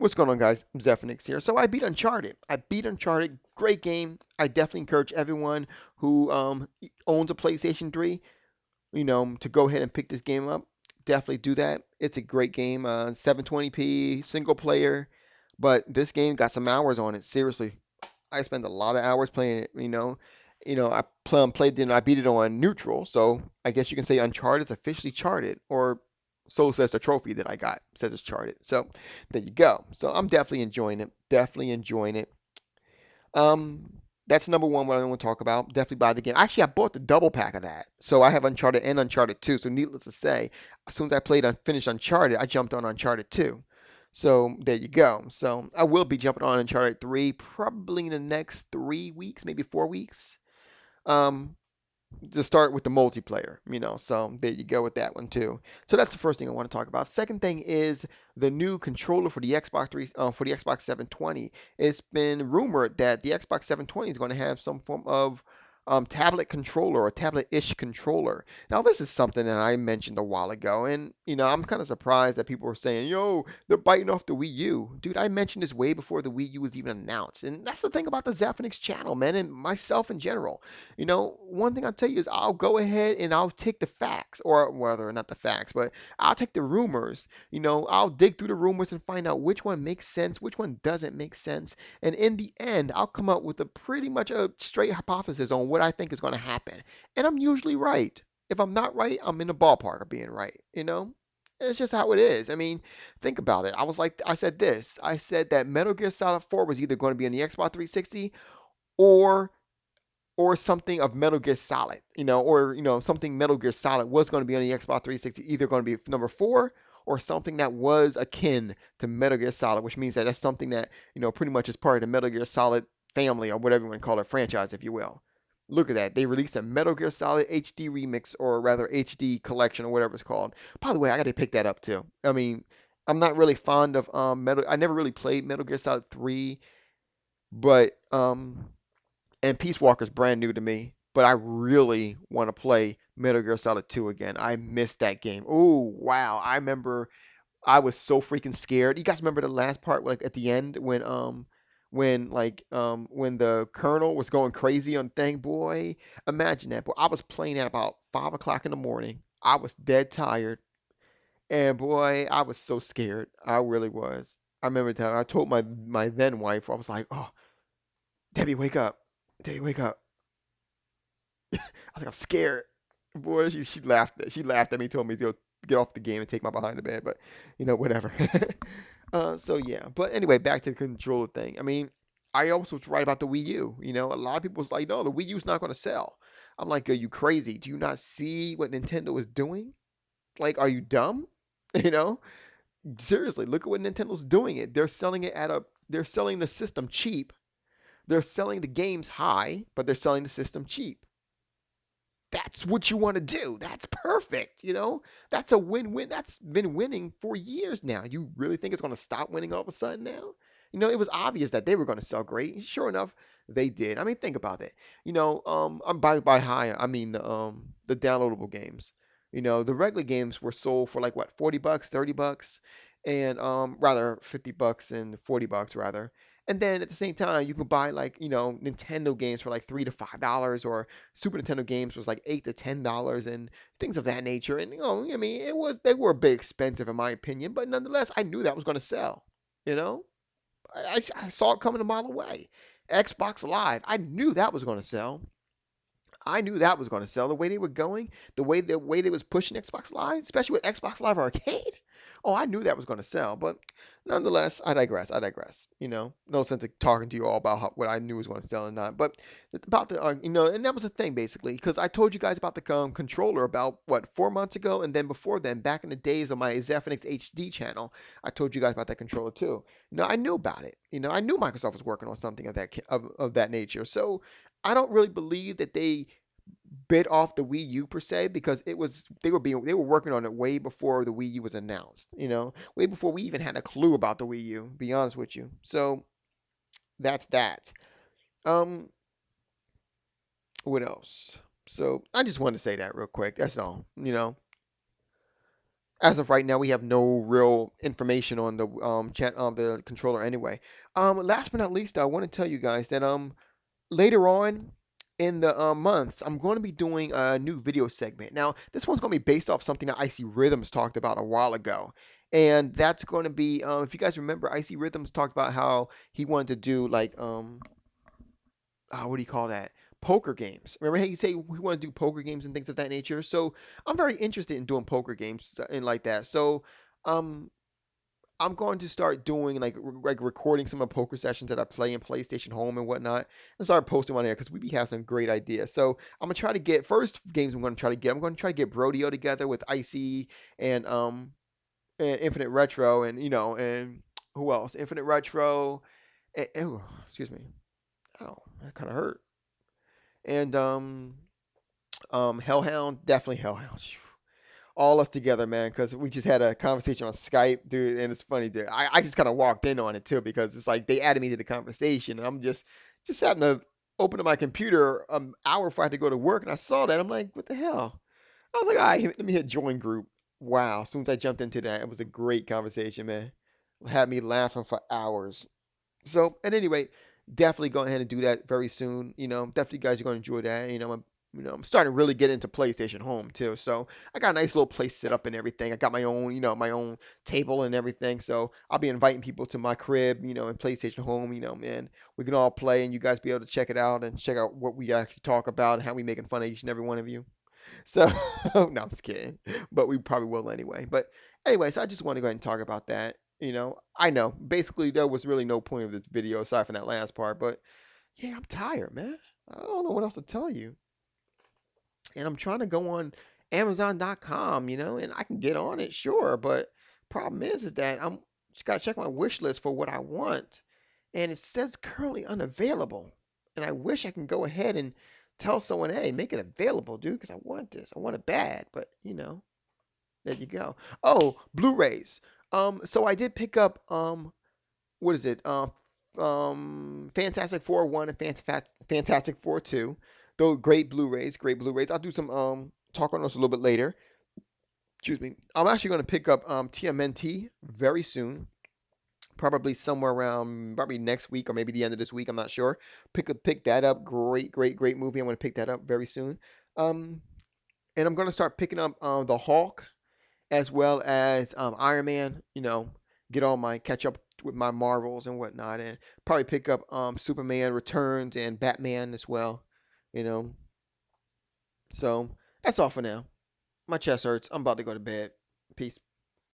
What's going on, guys? I'm Zephyrnix here. So I beat Uncharted. Great game. I definitely encourage everyone who owns a PlayStation 3, to go ahead and pick this game up. Definitely do that. It's a great game. 720p single player, but this game got some hours on it. Seriously, I spent a lot of hours playing it. Played it. I beat it on neutral, so I guess you can say Uncharted is officially charted, or so says the trophy that I got. Says it's charted. So there you go. So I'm definitely enjoying it. Definitely enjoying it. That's number one. What I want to talk about. Definitely buy the game. Actually, I bought the double pack of that, so I have Uncharted and Uncharted 2. So needless to say, as soon as I finished Uncharted, I jumped on Uncharted 2. So there you go. So I will be jumping on Uncharted 3 probably in the next 3 weeks, maybe 4 weeks. Um, to start with the multiplayer. So there you go with that one too. So that's the first thing I want to talk about. Second thing is the new controller for the Xbox 720. It's been rumored that the Xbox 720 is going to have some form of tablet controller or tablet-ish controller. Now, this is something that I mentioned a while ago, and I'm kind of surprised that people were saying, "Yo, they're biting off the Wii U." Dude, I mentioned this way before the Wii U was even announced, and that's the thing about the Zephyrnix channel, man, and myself in general. One thing I'll tell you is I'll go ahead and I'll take the facts, or whether not the facts, but I'll take the rumors. I'll dig through the rumors and find out which one makes sense, which one doesn't make sense, and in the end, I'll come up with a pretty much a straight hypothesis on what I think is going to happen. And I'm usually right. If I'm not right, I'm in the ballpark of being right. It's just how it is. I mean, think about it. I said this. I said that Metal Gear Solid 4 was either going to be on the Xbox 360 or something of Metal Gear Solid, or something Metal Gear Solid was going to be on the Xbox 360, either going to be number 4 or something that was akin to Metal Gear Solid, which means that that's something that pretty much is part of the Metal Gear Solid family, or whatever you want to call it, franchise, if you will. Look at that. They released a Metal Gear Solid HD remix, or rather HD collection, or whatever it's called. By the way, I got to pick that up too. I mean, I'm not really fond of Metal. I never really played Metal Gear Solid 3, but and Peace Walker's brand new to me, but I really want to play Metal Gear Solid 2 again. I missed that game. Oh, wow. I remember I was so freaking scared. You guys remember the last part, like at the end when the colonel was going crazy on thing, boy. Imagine that. Boy, I was playing at about 5 o'clock in the morning. I was dead tired. And boy, I was so scared. I really was. I remember that I told my then wife, I was like, "Oh, Debbie, wake up. Debbie, wake up." I was like, I'm scared. Boy, she laughed. She laughed at me, told me to get off the game and take my behind the bed. But whatever. So yeah. But anyway, back to the controller thing. I mean, I also was right about the Wii U. A lot of people was like, no, the Wii U's not going to sell. I'm like, are you crazy? Do you not see what Nintendo is doing? Like, are you dumb? You know, Seriously, look at what Nintendo's doing. They're selling the system cheap. They're selling the games high, but they're selling the system cheap. That's what you want to do. That's perfect. That's a win-win. That's been winning for years now. You really think it's going to stop winning all of a sudden now? It was obvious that they were going to sell great. Sure enough, they did. I mean, think about it. By high, I mean the downloadable games. The regular games were sold for like what, $40, $30, and rather $50 and $40 rather. And then at the same time, you can buy like Nintendo games for like $3 to $5, or Super Nintendo games was like $8 to $10, and things of that nature. And I mean, they were a bit expensive in my opinion, but nonetheless, I knew that was going to sell. You know, I saw it coming a mile away. Xbox Live, I knew that was going to sell. I knew that was going to sell. The way they were going, the way they was pushing Xbox Live, especially with Xbox Live Arcade. Oh, I knew that was going to sell. But nonetheless, I digress. No sense of talking to you all about what I knew was going to sell and not. But about and that was the thing basically, because I told you guys about the controller about what, 4 months ago, and then before then, back in the days of my Zephyrnix HD channel, I told you guys about that controller too. I knew about it. I knew Microsoft was working on something of that nature. So I don't really believe that they bit off the Wii U per se, because they were working on it way before the Wii U was announced. Way before we even had a clue about the Wii U. Be honest with you. So that's that. Um, what else? So I just wanted to say that real quick. That's all. As of right now, we have no real information on the chat on the controller anyway. Last but not least, I want to tell you guys that later on in the months, I'm going to be doing a new video segment. Now, this one's going to be based off something that Icy Rhythms talked about a while ago. And that's going to be, if you guys remember, Icy Rhythms talked about how he wanted to do like, what do you call that? Poker games. Remember how you say we want to do poker games and things of that nature? So I'm very interested in doing poker games and like that. So, um, I'm going to start doing like recording some of the poker sessions that I play in PlayStation Home and whatnot, and start posting on there because we be having some great ideas. So I'm gonna try to get first games. I'm gonna try to get. I'm gonna try to get Brodeo together with Icy and Infinite Retro and and who else? Infinite Retro. And, excuse me. Oh, that kind of hurt. And Hellhound, definitely Hellhound. All us together, man, because we just had a conversation on Skype, dude, and it's funny, dude. I just kind of walked in on it too because it's like they added me to the conversation, and I'm just having to open up my computer an hour before I had to go to work, and I saw that. I'm like, what the hell? I was like, all right, let me hit join group. Wow, as soon as I jumped into that, it was a great conversation, man. Had me laughing for hours. So at any rate, definitely go ahead and do that very soon. Definitely you guys are going to enjoy that. I'm starting to really get into PlayStation Home too. So I got a nice little place set up and everything. I got my own, my own table and everything. So I'll be inviting people to my crib, and PlayStation Home, and we can all play and you guys be able to check it out and check out what we actually talk about and how we making fun of each and every one of you. So, no, I'm just kidding. But we probably will anyway. But anyways, I just want to go ahead and talk about that. I know basically there was really no point of this video aside from that last part. But yeah, I'm tired, man. I don't know what else to tell you. And I'm trying to go on Amazon.com, and I can get on it, sure. But problem is that I'm just gotta check my wish list for what I want, and it says currently unavailable. And I wish I can go ahead and tell someone, hey, make it available, dude, because I want this. I want it bad. But there you go. Oh, Blu-rays. So I did pick up what is it? Fantastic Four 1 and Fantastic Four 2. Those great Blu-rays, great Blu-rays. I'll do some talk on those a little bit later. Excuse me. I'm actually going to pick up TMNT very soon. Probably somewhere around probably next week or maybe the end of this week. I'm not sure. Pick that up. Great, great, great movie. I'm going to pick that up very soon. Um, and I'm going to start picking up the Hulk as well as Iron Man. Get all my catch up with my Marvels and whatnot, and probably pick up Superman Returns and Batman as well. You know, so that's all for now. My chest hurts. I'm about to go to bed. Peace.